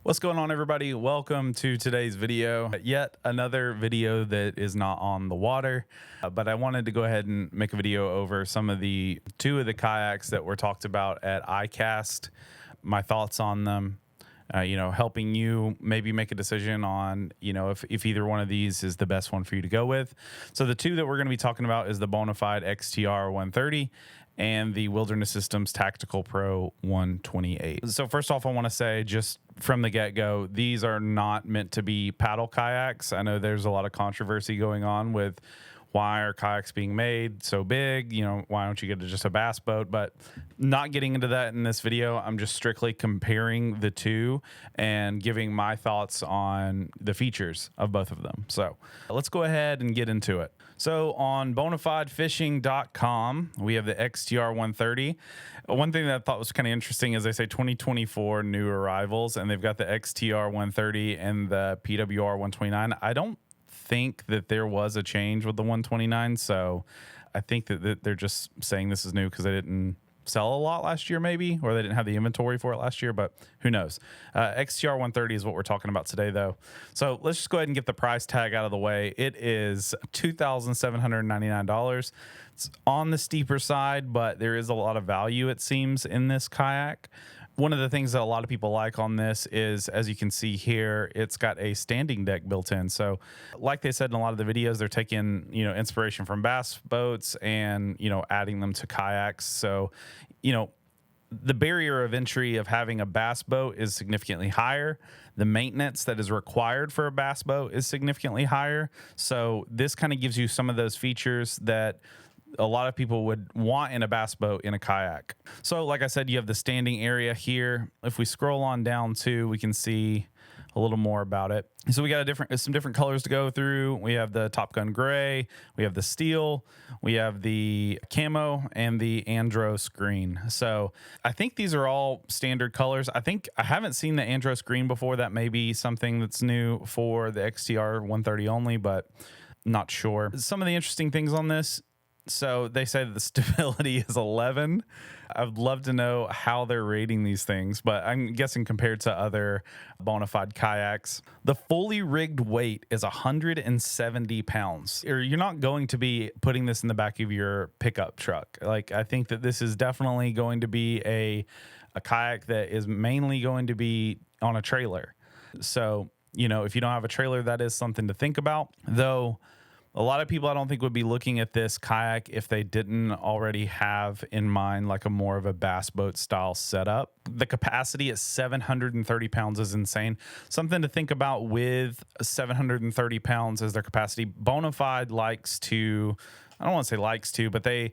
What's going on, everybody? Welcome to today's video. Yet another video that is not on the water, but I wanted to go ahead and make a video over two of the kayaks that were talked about at ICAST, my thoughts on them, helping you maybe make a decision on, if either one of these is the best one for you to go with. So the two that we're going to be talking about is the Bonafide XTR 130 and the Wilderness Systems Tactical Pro 128. So first off, I want to say just from the get-go, these are not meant to be paddle kayaks. I know there's a lot of controversy going on with why are kayaks being made so big? Why don't you get just a bass boat? But not getting into that in this video. I'm just strictly comparing the two and giving my thoughts on the features of both of them. So let's go ahead and get into it. So on bonafidefishing.com, we have the XTR 130. One thing that I thought was kind of interesting is they say 2024 new arrivals, and they've got the XTR 130 and the PWR 129. I don't think that there was a change with the 129, so I think that they're just saying this is new because they didn't sell a lot last year, maybe, or they didn't have the inventory for it last year, but who knows. XTR 130 is what we're talking about today, though. So let's just go ahead and get the price tag out of the way. It is $2,799. It's on the steeper side, but there is a lot of value, it seems, in this kayak. One of the things that a lot of people like on this is, as you can see here, it's got a standing deck built in. So like they said in a lot of the videos, they're taking, inspiration from bass boats and, adding them to kayaks. So, the barrier of entry of having a bass boat is significantly higher. The maintenance that is required for a bass boat is significantly higher. So this kind of gives you some of those features that a lot of people would want in a bass boat in a kayak. So like I said, you have the standing area here. If we scroll on down too, we can see a little more about it. So we got some different colors to go through. We have the Top Gun gray, we have the steel, we have the camo, and the Andros green. So I think these are all standard colors. I haven't seen the Andros green before. That may be something that's new for the XTR 130 only, but not sure. Some of the interesting things on this, so they say that the stability is 11. I'd love to know how they're rating these things, but I'm guessing compared to other Bonafide kayaks, the fully rigged weight is 170 pounds. You're not going to be putting this in the back of your pickup truck. I think that this is definitely going to be a kayak that is mainly going to be on a trailer. So, if you don't have a trailer, that is something to think about, though. A lot of people, I don't think, would be looking at this kayak if they didn't already have in mind like a more of a bass boat style setup. The capacity at 730 pounds is insane. Something to think about with 730 pounds as their capacity. Bonafide likes to, I don't want to say likes to, but they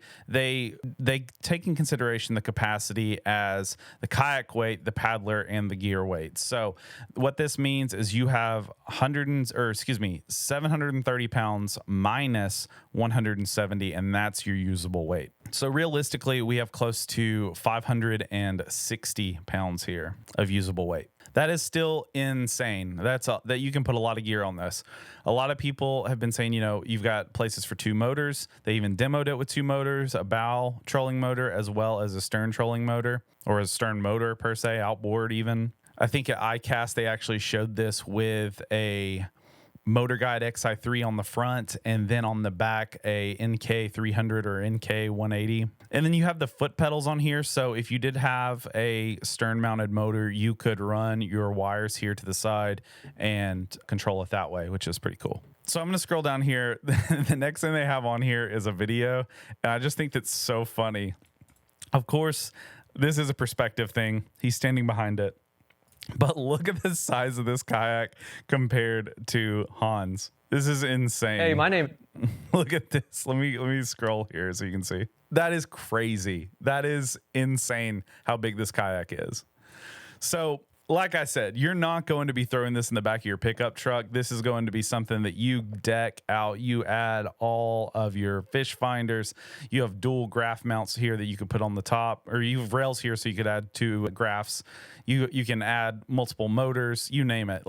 take in consideration the capacity as the kayak weight, the paddler, and the gear weight. So what this means is you have 730 pounds minus 170, and that's your usable weight. So realistically, we have close to 560 pounds here of usable weight. That is still insane. That you can put a lot of gear on this. A lot of people have been saying, you've got places for two motors. They even demoed it with two motors, a bow trolling motor as well as a stern trolling motor, or a stern motor per se, outboard even. I think at ICAST they actually showed this with a Motor Guide XI3 on the front, and then on the back a NK 300 or NK 180. And then you have the foot pedals on here, so if you did have a stern mounted motor, you could run your wires here to the side and control it that way, which is pretty cool. So I'm going to scroll down here. The next thing they have on here is a video, and I just think that's so funny. Of course, this is a perspective thing. He's standing behind it. But look at the size of this kayak compared to Hans. This is insane. Hey, my name. Look at this. Let me scroll here so you can see. That is crazy. That is insane how big this kayak is. So, like I said, you're not going to be throwing this in the back of your pickup truck. This is going to be something that you deck out. You add all of your fish finders. You have dual graph mounts here that you could put on the top, or you have rails here so you could add two graphs. You can add multiple motors, you name it.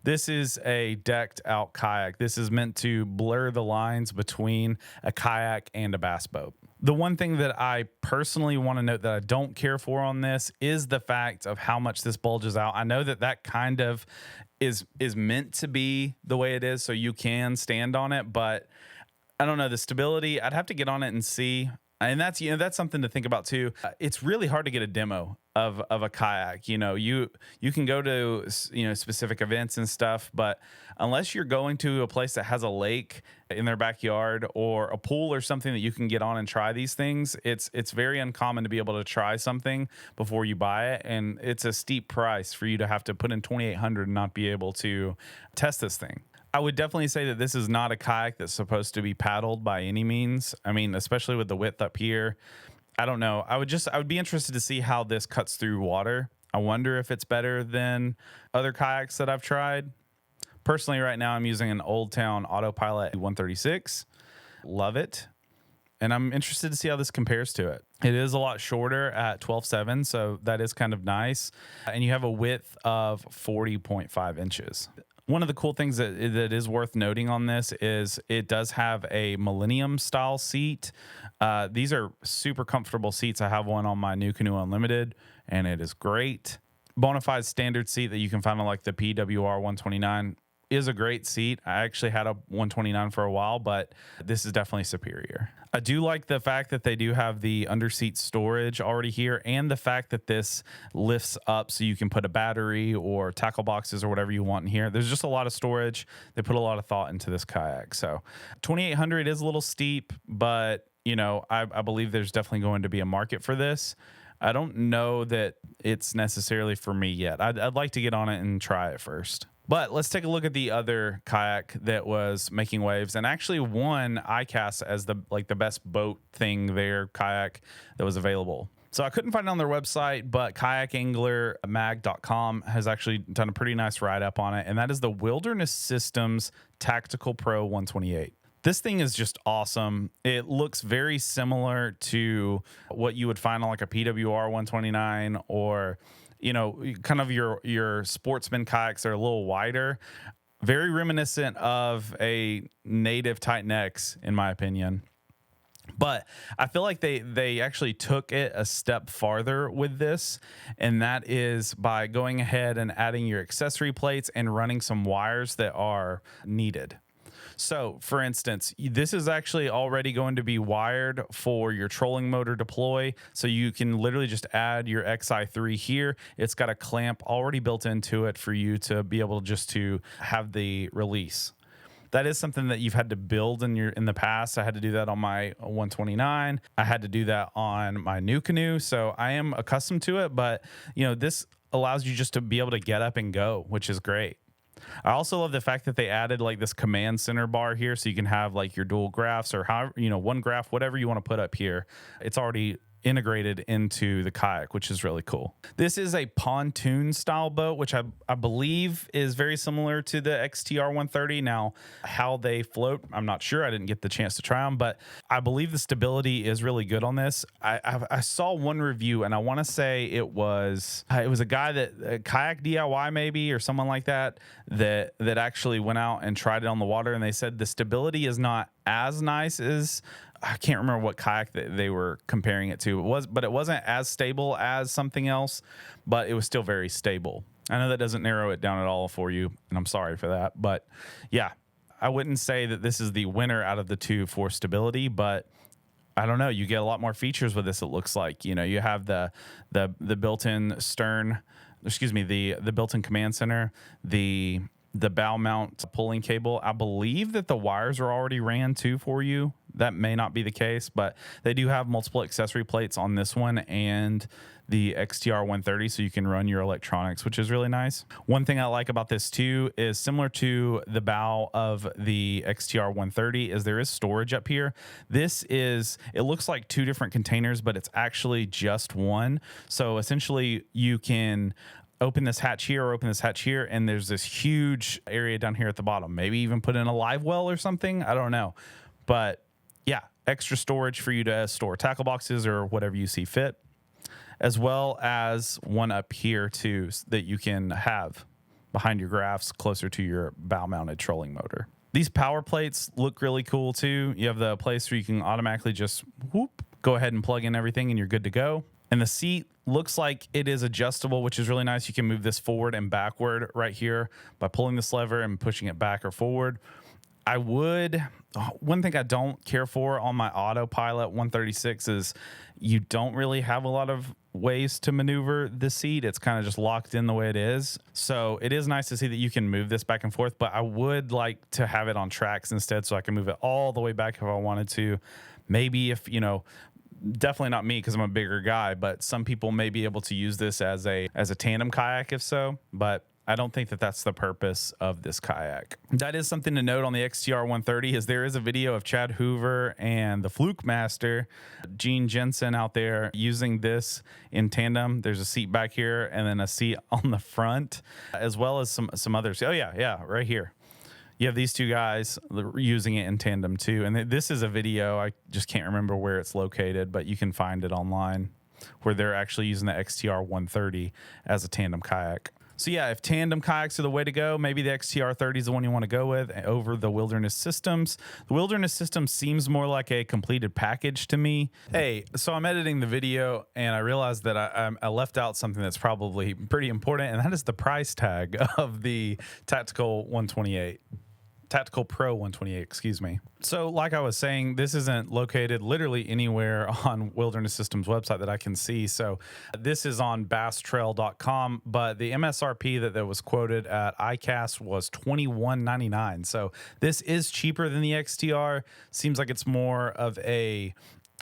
This is a decked out kayak. This is meant to blur the lines between a kayak and a bass boat. The one thing that I personally want to note that I don't care for on this is the fact of how much this bulges out. I know that that kind of is meant to be the way it is, so you can stand on it, but I don't know, the stability, I'd have to get on it and see. And that's, that's something to think about too. It's really hard to get a demo of a kayak. You can go to specific events and stuff, but unless you're going to a place that has a lake in their backyard or a pool or something that you can get on and try these things, it's very uncommon to be able to try something before you buy it, and it's a steep price for you to have to put in 2,800 and not be able to test this thing. I would definitely say that this is not a kayak that's supposed to be paddled by any means. I mean, especially with the width up here. I don't know. I would be interested to see how this cuts through water. I wonder if it's better than other kayaks that I've tried. Personally, right now I'm using an Old Town Autopilot 136. Love it. And I'm interested to see how this compares to it. It is a lot shorter at 12.7, so that is kind of nice. And you have a width of 40.5 inches. One of the cool things that is worth noting on this is it does have a Millennium style seat. These are super comfortable seats. I have one on my New Canoe Unlimited, and it is great. Bonafide standard seat that you can find on like the PWR 129 is a great seat. I actually had a 129 for a while, but this is definitely superior. I do like the fact that they do have the underseat storage already here, and the fact that this lifts up so you can put a battery or tackle boxes or whatever you want in here. There's just a lot of storage. They put a lot of thought into this kayak. So 2,800 is a little steep, but I believe there's definitely going to be a market for this. I don't know that it's necessarily for me yet. I'd like to get on it and try it first. But let's take a look at the other kayak that was making waves and actually won ICAST as the best boat thing there kayak that was available. So I couldn't find it on their website, but kayakanglermag.com has actually done a pretty nice write-up on it, and that is the Wilderness Systems Tactical Pro 128. This thing is just awesome. It looks very similar to what you would find on like a PWR 129 or kind of your sportsman kayaks are a little wider, very reminiscent of a native Titan X, in my opinion. But I feel like they actually took it a step farther with this, and that is by going ahead and adding your accessory plates and running some wires that are needed. So, for instance, this is actually already going to be wired for your trolling motor deploy. So you can literally just add your XI3 here. It's got a clamp already built into it for you to be able just to have the release. That is something that you've had to build in the past. I had to do that on my 129. I had to do that on my New Canoe. So I am accustomed to it, but this allows you just to be able to get up and go, which is great. I also love the fact that they added like this command center bar here, so you can have like your dual graphs or however, one graph, whatever you want to put up here. It's already integrated into the kayak, which is really cool. This is a pontoon style boat, which I believe is very similar to the XTR 130. Now, how they float, I'm not sure. I didn't get the chance to try them, but I believe the stability is really good on this. I saw one review, and I want to say it was a guy that kayak DIY maybe or someone like that actually went out and tried it on the water, and they said the stability is not as nice as, I can't remember what kayak that they were comparing it to. But it wasn't as stable as something else, but it was still very stable. I know that doesn't narrow it down at all for you, and I'm sorry for that. But yeah, I wouldn't say that this is the winner out of the two for stability, but I don't know. You get a lot more features with this. It looks like, you have the built-in stern, the built-in command center, the bow mount pulling cable. I believe that the wires are already ran too for you. That may not be the case, but they do have multiple accessory plates on this one and the XTR 130, so you can run your electronics, which is really nice. One thing I like about this too is similar to the bow of the XTR 130 is there is storage up here. It looks like two different containers, but it's actually just one. So essentially you can open this hatch here or open this hatch here, and there's this huge area down here at the bottom. Maybe even put in a live well or something. I don't know. But yeah, extra storage for you to store tackle boxes or whatever you see fit, as well as one up here too that you can have behind your graphs closer to your bow mounted trolling motor. These power plates look really cool too. You have the place where you can automatically just whoop go ahead and plug in everything and you're good to go. And the seat looks like it is adjustable, which is really nice. You can move this forward and backward right here by pulling this lever and pushing it back or forward. One thing I don't care for on my autopilot 136 is you don't really have a lot of ways to maneuver the seat. It's kind of just locked in the way it is. So it is nice to see that you can move this back and forth, but I would like to have it on tracks instead so I can move it all the way back if I wanted to. Maybe if, definitely not me because I'm a bigger guy, but some people may be able to use this as a tandem kayak if so, but I don't think that that's the purpose of this kayak. That is something to note on the XTR 130 is there is a video of Chad Hoover and the Fluke Master, Gene Jensen out there using this in tandem. There's a seat back here and then a seat on the front as well as some others. Oh yeah, right here. You have these two guys using it in tandem too. And this is a video. I just can't remember where it's located, but you can find it online where they're actually using the XTR 130 as a tandem kayak. So yeah, if tandem kayaks are the way to go, maybe the XTR 30 is the one you want to go with over the Wilderness Systems. The Wilderness System seems more like a completed package to me. Hey, so I'm editing the video and I realized that I left out something that's probably pretty important, and that is the price tag of the Tactical Pro 128, excuse me. So like I was saying, this isn't located literally anywhere on Wilderness Systems website that I can see. So this is on basstrail.com, but the MSRP that was quoted at iCast was $21.99. So this is cheaper than the XTR. Seems like it's more of a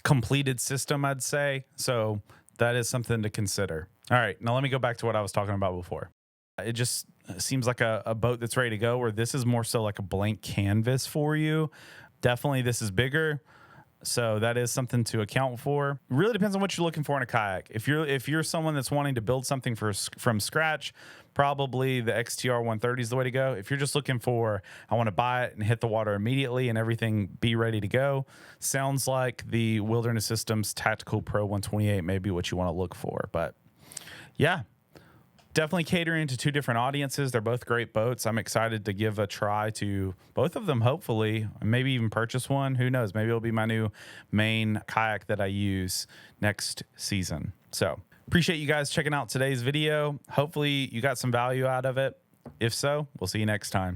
completed system, I'd say. So that is something to consider. All right, now let me go back to what I was talking about before. It just seems like a boat that's ready to go, where this is more so like a blank canvas for you. Definitely this is bigger, so that is something to account for. Really depends on what you're looking for in a kayak. If you're someone that's wanting to build something from scratch, probably the XTR 130 is the way to go. If you're just looking for, I want to buy it and hit the water immediately and everything be ready to go, sounds like the Wilderness Systems Tactical Pro 128 may be what you want to look for. But yeah, definitely catering to two different audiences. They're both great boats. I'm excited to give a try to both of them, hopefully, maybe even purchase one. Who knows? Maybe it'll be my new main kayak that I use next season. So appreciate you guys checking out today's video. Hopefully you got some value out of it. If so, we'll see you next time.